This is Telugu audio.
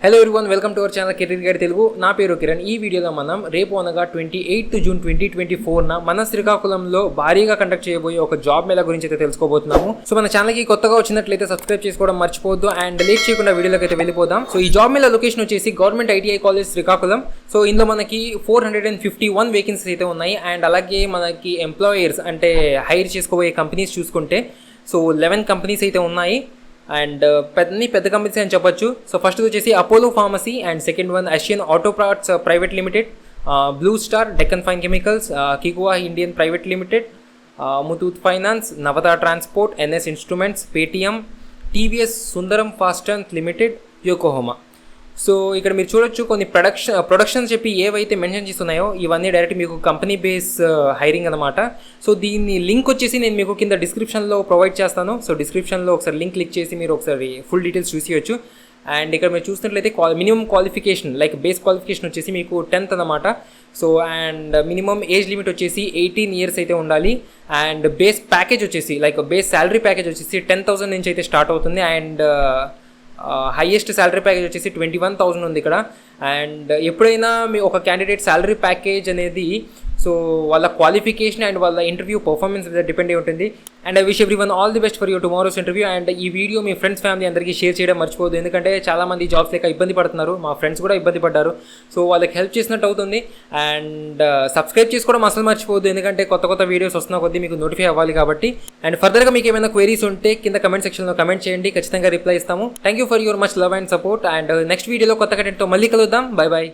Hello everyone, welcome to our channel career guide Telugu. నా పేరు కిరణ్. ఈ వీడియోలో మనం రేపు అనగా 28 జూన్ 2024 మన శ్రీకాకుళంలో భారీగా కండక్ట్ చేయబోయే ఒక జాబ్ మేళా గురించి అయితే తెలుసుకోబోతున్నాము. సో మన ఛానల్కి కొత్తగా వచ్చినట్లయితే సబ్స్క్రైబ్ చేసుకోవడం మర్చిపోవద్దు. అండ్ లేట్ చేయకుండా వీడియోలోకి అయితే వెళ్ళిపోదాం. సో ఈ జాబ్ మేళా లొకేషన్ వచ్చేసి government ITI college Srikakulam. So ఇందులో మనకి 451 వేకెన్సీస్ అయితే ఉన్నాయి. అండ్ అలాగే మనకి ఎంప్లాయర్స్ అంటే హైర్ చేసుకోబోయే కంపెనీస్ చూసుకుంటే సో 11 కంపెనీస్ అయితే ఉన్నాయి. అండ్ పెద్ద కంపెనీస్ అని చెప్పొచ్చు. సో ఫస్ట్ వచ్చేసి Apollo Pharmacy, and second one Asian Auto Parts Private Limited, Blue Star, Deccan Fine Chemicals, కికువా Indian Private Limited, Muthoot Finance, Navata Transport, NS Instruments, Paytm, TVS Sundaram Fasteners Limited, Yokohama. So ఇక్కడ మీరు చూడొచ్చు కొన్ని ప్రొడక్షన్స్ చెప్పి ఏవైతే మెన్షన్ చేస్తున్నాయో ఇవన్నీ డైరెక్ట్ మీకు కంపెనీ బేస్ హైరింగ్ అనమాట. సో దీని లింక్ వచ్చేసి నేను మీకు కింద డిస్క్రిప్షన్లో ప్రొవైడ్ చేస్తాను. సో డిస్క్రిప్షన్లో ఒకసారి లింక్ క్లిక్ చేసి మీరు ఒకసారి ఫుల్ డీటెయిల్స్ చూసేయచ్చు. అండ్ ఇక్కడ మీరు చూసినట్లయితే minimum qualification like base qualification వచ్చేసి మీకు 10th అనమాట. So and minimum age limit వచ్చేసి 18 years అయితే ఉండాలి. అండ్ బేస్ ప్యాకేజ్ వచ్చేసి లైక్ బేస్ శాలరీ ప్యాకేజ్ వచ్చేసి 10,000 నుంచి అయితే స్టార్ట్ అవుతుంది. అండ్ హైయెస్ట్ శాలరీ ప్యాకేజ్ వచ్చేసి 21,000 ఉంది ఇక్కడ. అండ్ ఎప్పుడైనా మీ ఒక క్యాండిడేట్ శాలరీ ప్యాకేజ్ అనేది సో వాళ్ళ క్వాలిఫికేషన్ అండ్ వాళ్ళ ఇంటర్వ్యూ పర్ఫార్మెన్స్ మీద డిపెండ్ అయి ఉంటుంది. And I wish everyone all the best for your tomorrow's interview. And ఈ వీడియో మీ ఫ్రెండ్స్ ఫ్యామిలీ అందరికీ షేర్ చేయడం మర్చిపోదు, ఎందుకంటే చాలామంది జాబ్స్ లేక ఇబ్బంది పడుతున్నారు. మా ఫ్రెండ్స్ కూడా ఇబ్బంది పడ్డారు. సో వాళ్ళకి హెల్ప్ చేసినట్టు అవుతుంది. అండ్ సబ్స్క్రైబ్ చేసుకోవడం అసలు మర్చిపోవద్దు, ఎందుకంటే కొత్త వీడియోస్ వస్తున్న కొద్దీ మీకు నోటిఫై అవ్వాలి కాబట్టి. అండ్ ఫర్దర్గా మీకు ఏమైనా క్వైరీస్ ఉంటే కింద కమెంట్ సెక్షన్లో కమెంట్ చేయండి, ఖచ్చితంగా రిప్లై ఇస్తాము. Thank you for your much love and support. And next వీడియోలో కొత్త కంటెంట్తో మళ్ళీ కలుద్దాం. Bye bye.